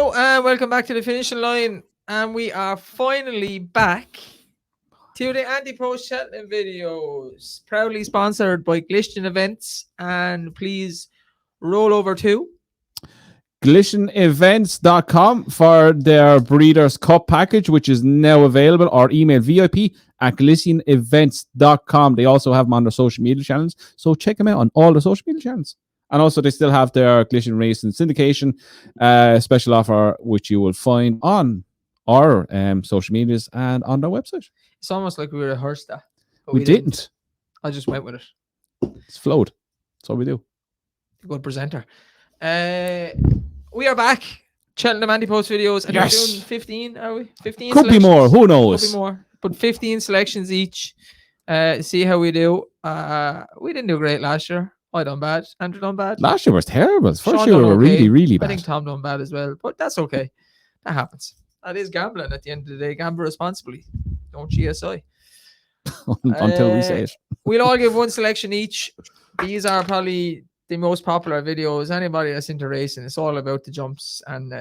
Hello and welcome back to the finishing line, and we are finally back to the Ante-Post Cheltenham videos, proudly sponsored by Glistian Events. And please roll over to GlistianEvents.com for their Breeders' Cup package, which is now available, or email VIP@GlistianEvents.com. They also have them on their social media channels, so check them out on all the social media channels. And also, they still have their Glistian Racing syndication special offer, which you will find on our social medias and on their website. It's almost like we rehearsed that. We didn't. I just went with it. It's flowed. That's what we do. Good presenter. We are back. Cheltenham Ante-Post videos. And yes. We're doing 15, are we? 15 Could be more. Who knows? Could be more. But 15 selections each. See how we do. We didn't do great last year. I done bad. Andrew done bad. Last year was terrible. First Sean year we were okay. really, really bad. I think Tom done bad as well. But that's okay. That happens. That is gambling at the end of the day. Gamble responsibly. Don't GSI. Until we say it. We'll all give one selection each. These are probably the most popular videos. Anybody that's into racing, it's all about the jumps and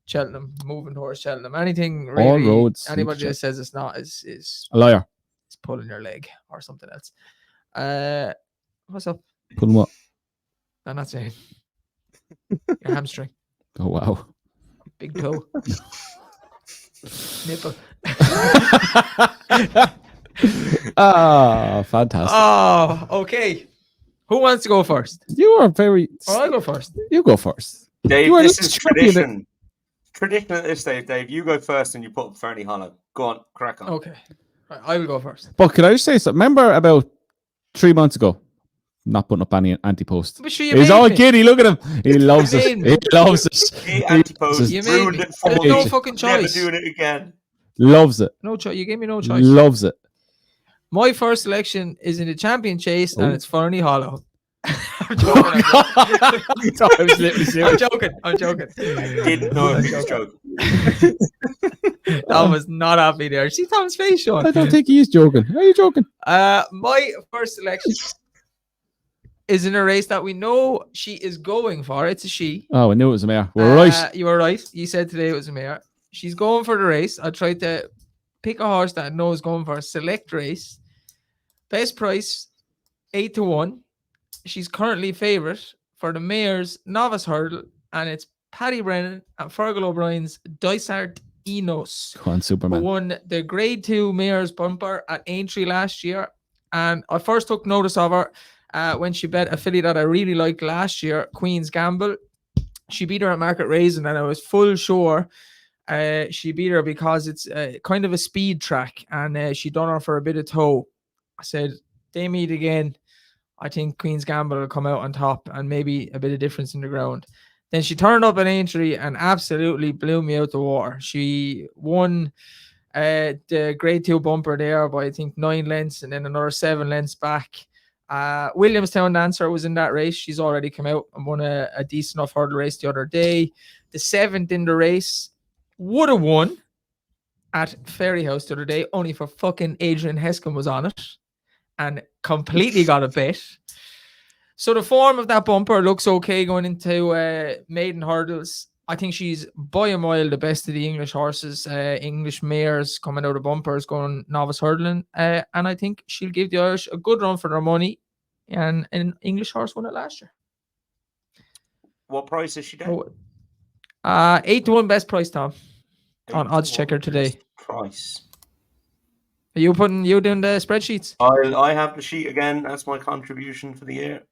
Cheltenham, moving towards Cheltenham. Anything really, all roads. Anybody that says it's not is a liar. It's pulling your leg or something else. What's up? Pulling what? I'm not saying. Your hamstring. Oh wow. Big toe. Nipple. Ah, fantastic. Oh, okay. Who wants to go first? You are very. Oh, I'll go first. You go first. Dave, this is tradition. Tradition at this stage, Dave. You go first and you put up Fernie Hollow. Go on, crack on. Okay. Right, I will go first. But could I just say something? Remember about 3 months ago? Not putting up any Ante-Post. Sure he's all giddy. Look at him. He loves it. He loves it. Ante-Post. You made me. There's no fucking choice. Never doing it again. Loves it. No choice. You gave me no choice. Loves it. My first selection is in the champion chase, and it's Fernie Hollow. I'm joking. I'm joking. Didn't know if he was joking. That was not happy there. See Tom's face, Sean. I don't think he is joking. Are you joking? My first selection is in a race that we know she is going for. It's a she. Oh, I knew it was a mare. We're right. You were right. You said today it was a mare. She's going for the race. I tried to pick a horse that I know is going for a select race. Best price, 8-1. She's currently favourite for the Mayor's Novice Hurdle, and it's Paddy Brennan and Fergal O'Brien's Dysart Enos. Go on, Superman. Who won the Grade 2 Mayor's Bumper at Aintree last year. And I first took notice of her when she bet a filly that I really liked last year, Queen's Gamble. She beat her at Market Raisin, and I was full sure she beat her because it's kind of a speed track, and she done her for a bit of toe. I said, they meet again. I think Queen's Gamble will come out on top and maybe a bit of difference in the ground. Then she turned up at Aintree and absolutely blew me out the water. She won the Grade 2 Bumper there by, I think, 9 lengths and then another 7 lengths back. Williamstown Dancer was in that race. She's already come out and won a decent enough hurdle race the other day. The 7th in the race would have won at Ferryhouse the other day, only for fucking Adrian Heskin was on it and completely got a bet. So the form of that bumper looks okay going into maiden hurdles. I think she's by a mile the best of the English horses, English mares coming out of bumpers going novice hurdling. And I think she'll give the Irish a good run for their money. And an English horse won it last year. What price is she doing? 8-1 best price, Tom, on Odds Checker today. Price. Are you doing the spreadsheets? I have the sheet again. That's my contribution for the year.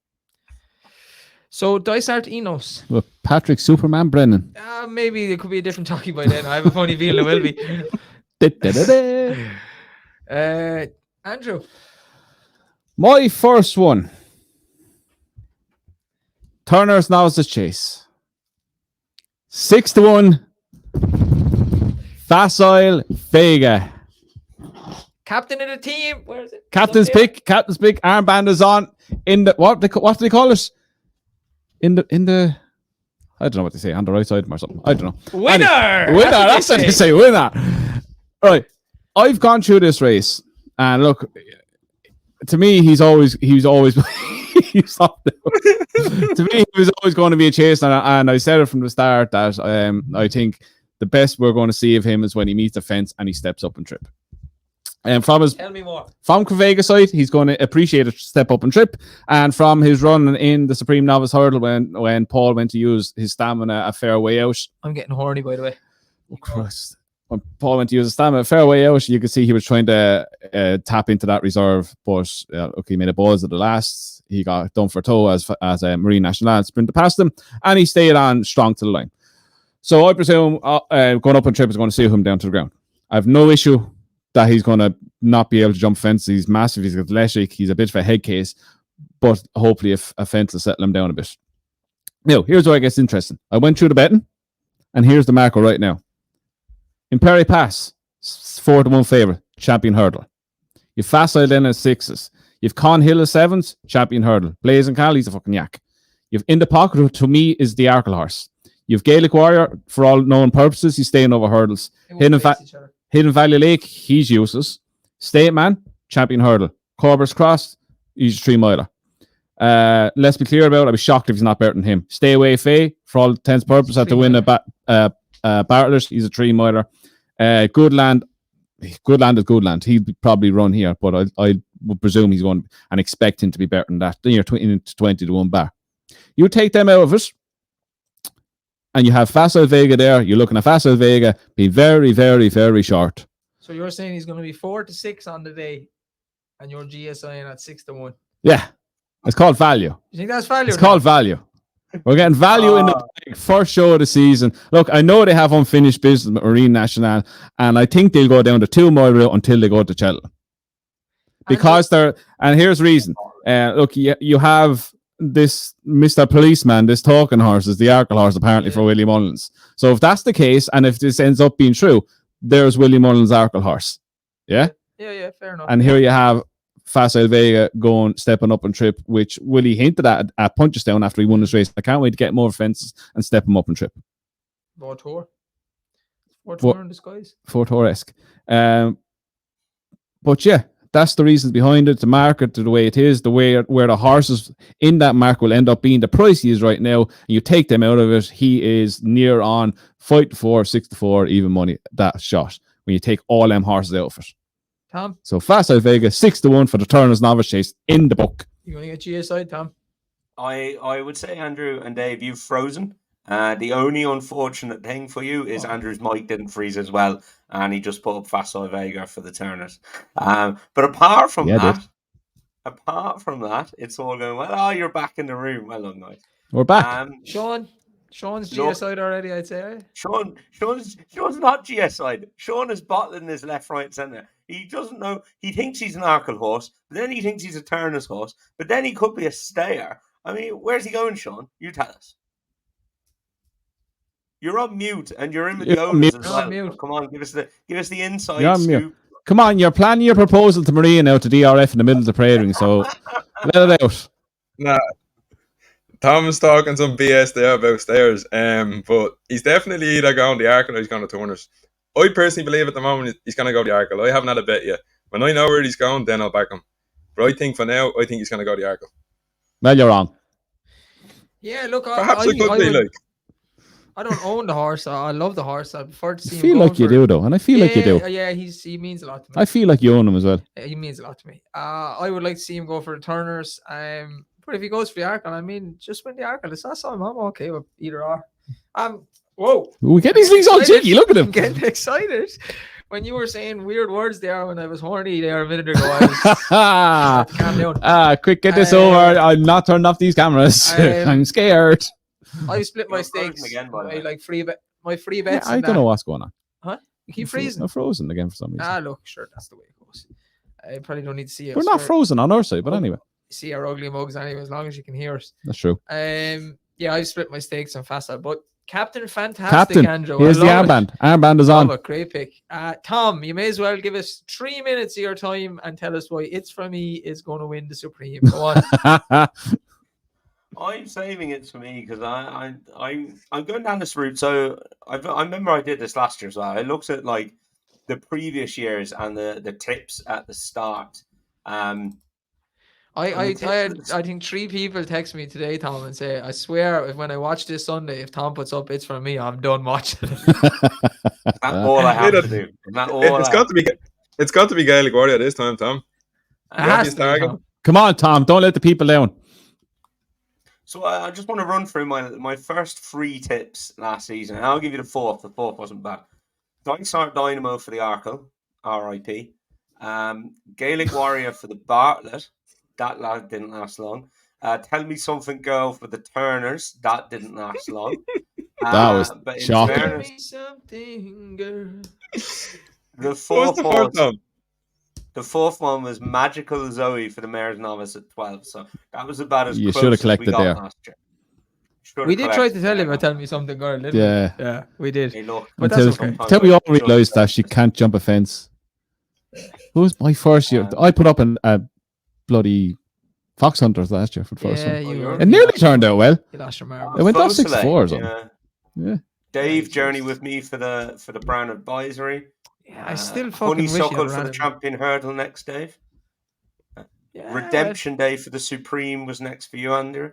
So Dysart Enos. Well, Patrick Superman Brennan. Maybe it could be a different jockey by then. I have a funny feeling it will be. Andrew. My first one. Turner's Novices Chase. 6-1. Facile Vega. Captain of the team. Where is it? Captain's pick. Armband is on. In the what do they call it? In the I don't know what they say, on the right side or something. I don't know. Winner! Winner! That's what they say, winner. Right. I've gone through this race, and look, to me, he's always you stop now. To me, he was always going to be a chase, and I said it from the start that I think the best we're going to see of him is when he meets the fence and he steps up and trip. And Tell me more. From Crevega side, he's going to appreciate a step up and trip. And from his run in the Supreme Novice Hurdle, when Paul went to use his stamina a fair way out. I'm getting horny, by the way. Oh, Christ. When Paul went to use his stamina a fair way out, you could see he was trying to tap into that reserve. But he made a balls at the last. He got done for toe as a Marine National sprinted past him. And he stayed on strong to the line. So I presume going up and trip is going to see him down to the ground. I have no issue that he's going to not be able to jump fences. He's massive. He's athletic. He's a bit of a head case. But hopefully a fence will settle him down a bit. Now, here's where it gets interesting. I went through the betting, and here's the marker right now. In Perry Pass, 4-1 favourite, champion hurdle. You've Facile then as 6s. You've Con Hill as 7s, champion hurdle. Blaze and Cal, he's a fucking yak. You've In the Pocket, who to me is the Arkle horse. You've Gaelic Warrior, for all known purposes, he's staying over hurdles. Hidden Valley Lake, he's useless. State Man, champion hurdle. Corber's Cross, he's a 3 miler. Let's be clear about it. I'd be shocked if he's not better than him. Stay Away Faye, for all intents and purposes, had to win a Bartlett, he's a 3 miler. Goodland is Goodland. He'd probably run here, but I would presume he's going and expect him to be better than that. Then you're 20-1 bar. You take them out of it, and you have Facile Vega there. You're looking at Facile Vega be very, very, very short. So you're saying he's going to be 4-6 on the day, and you're GSI at 6-1. Yeah, it's called value. You think that's value? It's called value. We're getting value in the first show of the season. Look, I know they have unfinished business with Marine National, and I think they'll go down the 2 mile route until they go to Cheltenham. Because and here's the reason. Look, you have this Mr. Policeman, this talking horse is the Arkle horse apparently for Willie Mullins. So if that's the case, and if this ends up being true, there's Willie Mullins' Arkle horse. Yeah? Yeah, fair enough. And here you have Facile Vega stepping up and trip, which Willie hinted at Punchestown after he won his race. I can't wait to get more fences and step him up and trip. Vortor in disguise. Vortor-esque. But yeah, that's the reasons behind it. The market, the way it is, the way where the horses in that market will end up being the price he is right now. And you take them out of it, he is near on 5-4, 6-4, even money. That shot when you take all them horses out of it. Tom? So Facile Vega 6-1 for the Turner's Novice Chase in the book. You're going to get GSI, Tom? I would say, Andrew and Dave, you've frozen. The only unfortunate thing for you is Andrew's mic didn't freeze as well, and he just put up Facile Vega for the Turners. But apart from that, it's all going well. Oh, you're back in the room. Well done, guys. We're back. Sean's GSI'd already, I'd say. Sean's not GSI'd. Sean is bottling his left, right, centre. He doesn't know. He thinks he's an Arkle horse, but then he thinks he's a Turner's horse, but then he could be a stayer. I mean, where's he going, Sean? You tell us. You're on mute, and you're in with the owners as well. So come on, give us the inside scoop. Come on, you're planning your proposal to Maria now to DRF in the middle of the parade ring, so let it out. Nah, Tom's talking some BS there about stairs, but he's definitely either going the Arkle or he's going to Turners. I personally believe at the moment he's going to go the Arkle. I haven't had a bet yet. When I know where he's going, then I'll back him. But I think for now, I think he's going to go the Arkle. Well, you're wrong. Yeah, look, perhaps I could be like. I don't own the horse. I love the horse. I prefer to see him. I feel like you do, though, and I feel like you do. Yeah, he means a lot to me. I feel like you own him as well. He means a lot to me. I would like to see him go for the Turners. But if he goes for the Arkle, I mean, just win the Arkle. It's not something I'm okay with either or. Whoa. We get these things all cheeky. Look at him. I'm getting excited. When you were saying weird words there when I was horny there a minute ago, I was calm down. Quick, get this over. I'm not turning off these cameras. I'm scared. I've split my stakes. Again, my free bets. I don't know what's going on. Huh? You keep freezing? I'm frozen again for some reason. Look, sure, that's the way it goes. I probably don't need to see it. We're not frozen on our side, but anyway. See our ugly mugs anyway, as long as you can hear us. That's true. Yeah, I've split my stakes on Facile, but Captain Fantastic, Andrew. Here's the armband. Armband is on. Great pick. Tom, you may as well give us 3 minutes of your time and tell us why It's For Me is going to win the Supreme. Go on. I'm saving it for me because I'm going down this route. So I remember I did this last year as well. I looked at like the previous years and the tips at the start. I I think 3 people text me today, Tom, and say, I swear, when I watch this Sunday, if Tom puts up It's For Me, I'm done watching it. That's all I have to do. Isn't that all It's I got have to be. It's got to be Gaelic Warrior this time, Tom. It You has obvious to be, target. Tom. Come on, Tom. Don't let the people down. So I just want to run through my first 3 tips last season, and I'll give you the fourth. The fourth wasn't bad. Dysart Dynamo for the Arkle, R.I.P. Gaelic Warrior for the Bartlett. That didn't last long. Tell Me Something Girl for the Turners. That didn't last long. That was but in shocking. Tell fairness, me something, girl. the What's fourth the one, fourth, Tom? the fourth one was Magical Zoe for the Mayor's Novice at 12. So that was about as You should close have as we collected got there. last year. Should We have did try to collected tell there. him about Tell Me Something, girl, didn't Yeah. we? Yeah, we did. Hey, look, But Until, that's okay. sometimes until we all I just realised that she don't- can't jump a fence. Who was my first year? I put up a bloody Fox Hunters last year for the first Yeah, one. Oh, you you're- were. It nearly turned out well. You lost your It marbles. went off Focus 6-4 or Lane, something. yeah. Yeah. Dave Yeah, Journey just- with me for the Brown Advisory. Yeah, I still fucking wish you Honeysuckle had for the ran him. Champion Hurdle next, Dave. Yeah, Redemption Day for the Supreme was next for you, Andrew.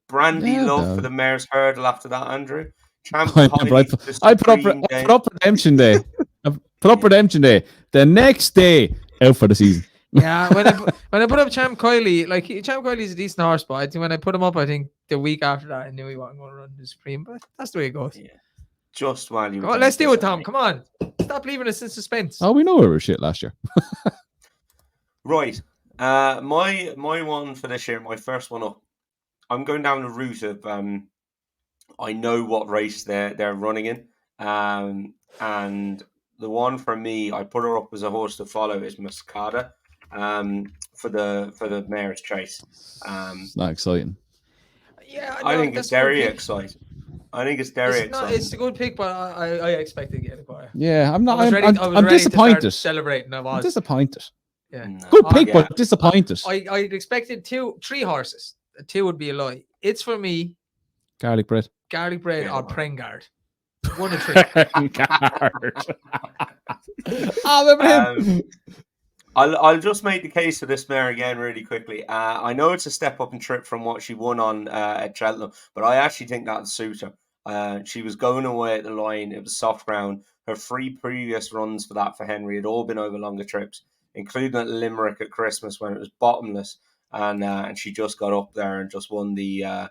Brandy Yeah, Love no. for the Mayor's Hurdle after that, Andrew. Champ I Kylie for the Supreme Day. put up Redemption Day. I put up Redemption Day. The next day, out for the season. Yeah, when I put up Champ Kiley, like Champ Kiley's a decent horse, but I think when I put him up, I think the week after that, I knew he wasn't going to run the Supreme. But that's the way it goes. Yeah. Just while you Come were on, let's doing do it, this, Tom. Andy. Come on, stop leaving us in suspense. Oh, we know we were shit last year. Right. My one for this year, my first one up. I'm going down the route of I know what race they're running in. And the one for me, I put her up as a horse to follow is Mascada. For the Mayor's Chase. It's not exciting. Yeah, I no, think that's it's a good very pick. exciting. I think it's very exciting. It's a good pick, but I expected to get a choir. Yeah, I'm not. I was I'm ready to disappointed. start celebrating. I I'm was. disappointed. Yeah. No. Good Oh, pick, yeah. but disappointed. I expected 3 horses. 2 would be a lie. It's For Me, Garlic bread. Garlic Bread, Yeah, or well. Prengard. 1 of 3. Oh, remember him? I'll just make the case for this mare again really quickly. I know it's a step up in trip from what she won on at Cheltenham, but I actually think that'll suit her. She was going away at the line. It was soft ground. Her 3 previous runs for Henry had all been over longer trips, including at Limerick at Christmas when it was bottomless, and she just got up there and just won the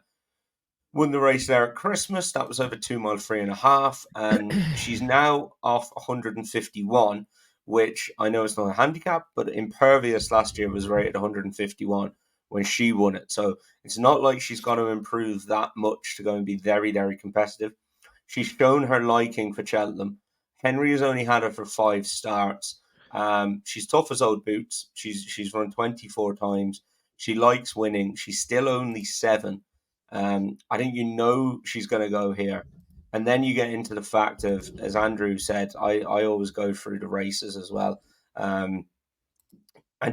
race there at Christmas. That was over 2 mile 3.5, and she's now off 151. Which I know it's not a handicap, but Impervious last year was rated 151 when she won it. So it's not like she's got to improve that much to go and be very, very competitive. She's shown her liking for Cheltenham. Henry has only had her for 5 starts. She's tough as old boots. She's run 24 times. She likes winning. She's still only 7. I think she's going to go here. And then you get into the fact of, as Andrew said, I always go through the races as well, and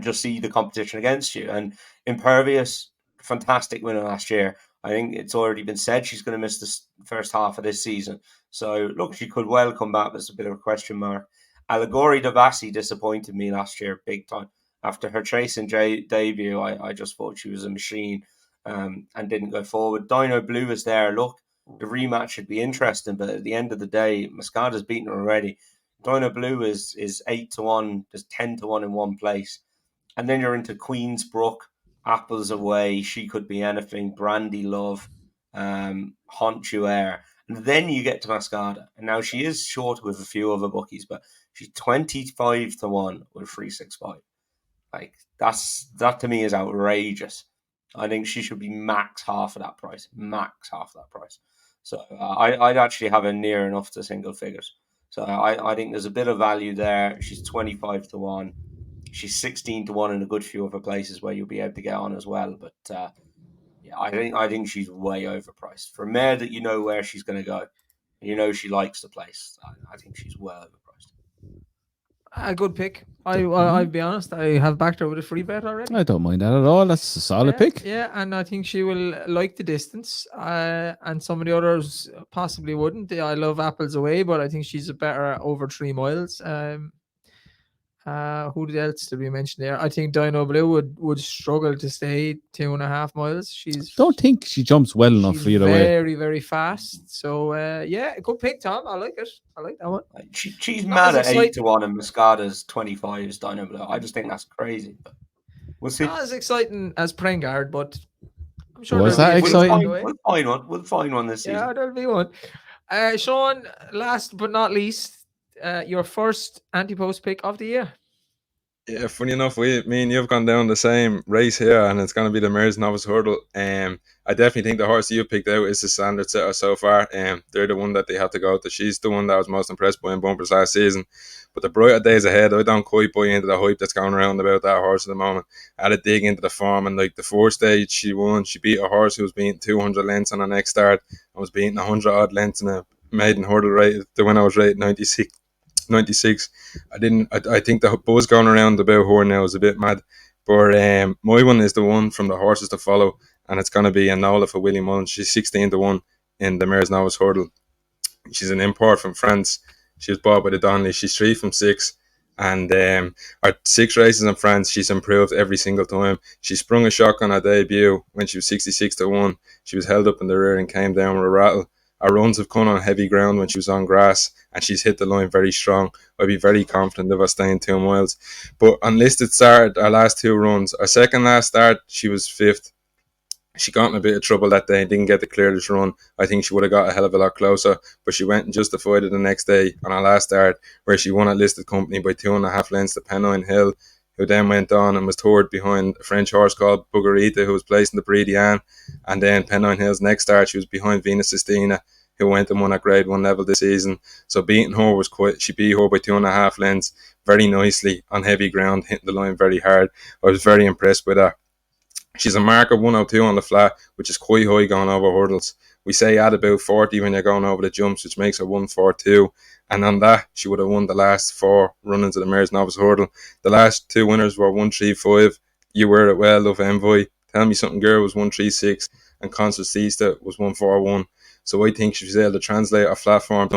just see the competition against you. And Impervious, fantastic winner last year. I think it's already been said she's going to miss the first half of this season. So, look, she could well come back. There's a bit of a question mark. Allegory Devassi disappointed me last year big time. After her chasing debut, I just thought she was a machine and didn't go forward. Dino Blue is there. Look, the rematch should be interesting, but at the end of the day, Mascada's beaten her already. Dino Blue is 8-1. There's 10-1 in one place. And then you're into Queensbrook, Apples Away, She Could Be Anything, Brandy Love, Hontuair. And then you get to Mascada. And now she is short with a few other bookies, but she's 25-1 with 365. Like, that to me is outrageous. I think she should be max half of that price. Max half that price. So I'd actually have her near enough to single figures. So I think there's a bit of value there. She's 25-1. She's 16-1 in a good few other places where you'll be able to get on as well. But yeah, I think she's way overpriced. For a mare that you know where she's going to go, you know she likes the place. I think she's well overpriced. A good pick. I'll be honest. I have backed her with a free bet already. I don't mind that at all. That's a solid pick. Yeah, and I think she will like the distance. And some of the others possibly wouldn't. I love Apples Away, but I think she's a better over 3 miles. Who else did we mention there? I think Dino Blue would struggle to stay 2.5 miles. Don't think she jumps well enough she's either way. very, very fast. So yeah, good pick, Tom. I like it. I like that one. She's Not mad as at 8-1 and Mascada's 25 Dino Blue. I just think that's crazy. But we'll see. Not as exciting as Prengard, but I'm sure Was there'll that be a exciting? takeaway. We'll find one. We'll find one this season. Yeah, there'll be one. Sean, last but not least, your first Ante-Post pick of the year. Yeah, funny enough, me and you've gone down the same race here, and it's going to be the Mares Novice Hurdle. I definitely think the horse you picked out is the standard setter so far. They're the one that they have to go to. She's the one that I was most impressed by in bumpers last season. But the brighter days ahead, I don't quite buy into the hype that's going around about that horse at the moment. I had to dig into the form, and like the fourth stage, she won. She beat a horse who was beating 200 lengths on the next start. I was beating 100 odd lengths in a maiden hurdle rate. The winner was rated 96. I think the buzz going around about her now is a bit mad, but my one is the one from the horses to follow, and it's going to be Enola for Willie Mullins. She's 16-1 in the Mares Novice Hurdle. She's an import from France. She was bought by the Donnelly. She's 3 from 6, and her 6 races in France, she's improved every single time. She sprung a shock on her debut when she was 66-1. She was held up in the rear and came down with a rattle. Her runs have come on heavy ground when she was on grass, and she's hit the line very strong. I'd be very confident of her staying 2 miles. But on listed start, our last 2 runs, our second last start, she was 5th. She got in a bit of trouble that day and didn't get the clearest run. I think she would have got a hell of a lot closer, but she went and justified it the next day on her last start, where she won at listed company by 2.5 lengths to Pennine Hill, who then went on and was third behind a French horse called Bugarita, who was placed in the Breedy Ann. And then Pennine Hill's next start, she was behind Venus Sistina, who went and won at Grade 1 level this season. So beating her was quite, she beat her by 2.5 lengths very nicely on heavy ground, hitting the line very hard. I was very impressed with her. She's a mark of 102 on the flat, which is quite high going over hurdles. We say add about 40 when you're going over the jumps, which makes her 142. And on that, she would have won the last 4 run-ins of the Mares Novice Hurdle. The last 2 winners were 135. You Wear It Well, Love Envoy. Tell Me Something Girl was 136. And Concertista was 141. So I think she's able to translate her flat form.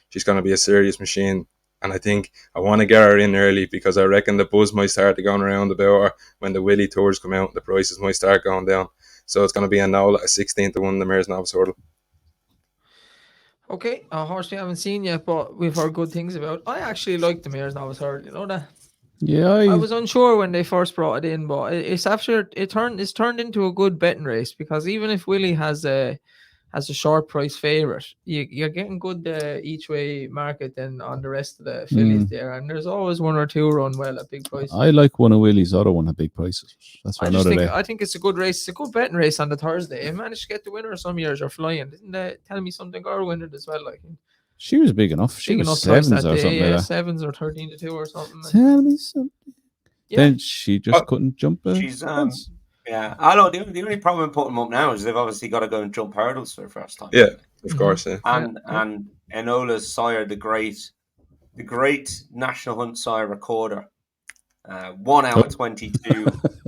She's going to be a serious machine. And I think I want to get her in early, because I reckon the buzz might start to go around about her when the Willie Tours come out. The prices might start going down. So it's going to be a Nola at 16-1 in the Mares Novice Hurdle. Okay, a horse we haven't seen yet, but we've heard good things about. I actually like the Mares Novice Hurdle, you know that? Yeah, I was unsure when they first brought it in, but it's after it's turned into a good betting race, because even if Willie has a short price favourite, you're getting good each way market then on the rest of the fillies there, and there's always 1 or 2 run well at big prices. I like one of Willie's other one at big prices. That's for another day. I think it's a good race. It's a good betting race on the Thursday. If managed to get the winner some years, you're flying. Didn't Tell Me Something Girl win it as well? Like, she was big enough. She was twice 7s or something like that. 7s or 13-2 or something. Tell me something. Yeah. Then she just couldn't jump. She's yeah. I know the only problem in putting them up now is they've obviously got to go and jump hurdles for the first time. Yeah, of course. Yeah. And Enola's sire, the great National Hunt sire Recorder, 1 out of 22,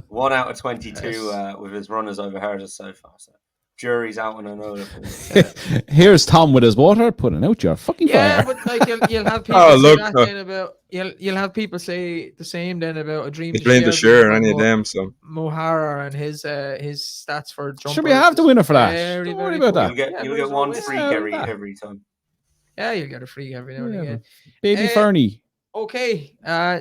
1 out of 22 with his runners over hurdles so far. So jury's out on Enola. Here's Tom with his water, putting out your fucking fire. Yeah, but like you'll have people say that then about you'll have people say the same then about a dream. Dream to share any of them. So Mohara and his stats for jumpers. Should we have the winner for that? Don't worry about that. You'll get one freak every time. Yeah, you'll get a freak every now and again. Baby Fernie. Okay,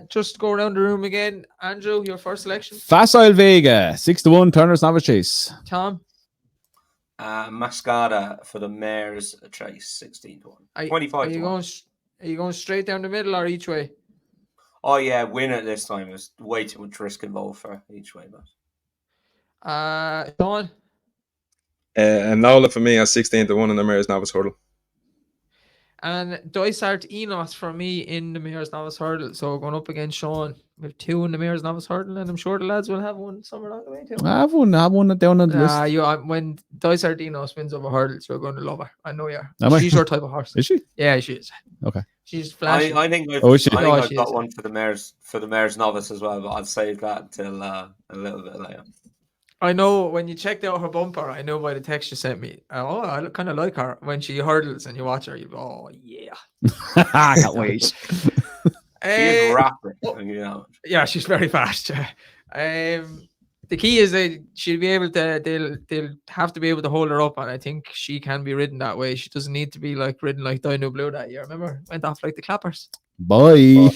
just go around the room again. Andrew, your first selection. Facile Vega, 6-1 Turner's Novice Chase. Tom. Mascada for the Mares Chase, 16-1. 25-1. Are you going straight down the middle or each way? Oh yeah, win it this time. There's way too much risk involved for each way, but Sean. Enola for me at 16-1 in the Mares Novice Hurdle. And Dysart Enos for me in the Mares Novice Hurdle. So going up against Sean. We have 2 in the Mares Novice Hurdle, and I'm sure the lads will have one somewhere along the way too. I have one down on the list. When Dysart Enos wins over hurdles, you're going to love her. I know you are. Am She's your type of horse. Is she? Yeah, she is. Okay. She's flashy. I think I've got one for the Mares Novice as well, but I'll save that until a little bit later. I know when you checked out her bumper, I know by the text you sent me. I kind of like her when she hurdles and you watch her. You go, oh yeah. I can't wait. She's Uh, rapid. oh. You know. Yeah, she's very fast. The key is that she'll be able to. They'll have to be able to hold her up, and I think she can be ridden that way. She doesn't need to be like ridden like Dino Blue that year. Remember, went off like the clappers. Bye.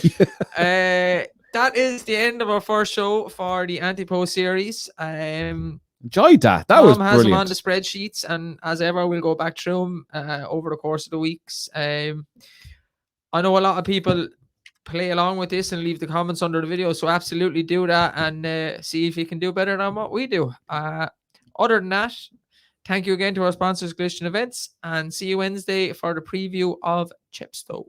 That is the end of our first show for the Ante-Post series. Enjoyed that. That Tom was has them on brilliant. the spreadsheets, and as ever, we'll go back through them over the course of the weeks. I know a lot of people play along with this and leave the comments under the video, so absolutely do that and see if you can do better than what we do. Other than that, thank you again to our sponsors, Glistian Events, and see you Wednesday for the preview of Chepstow.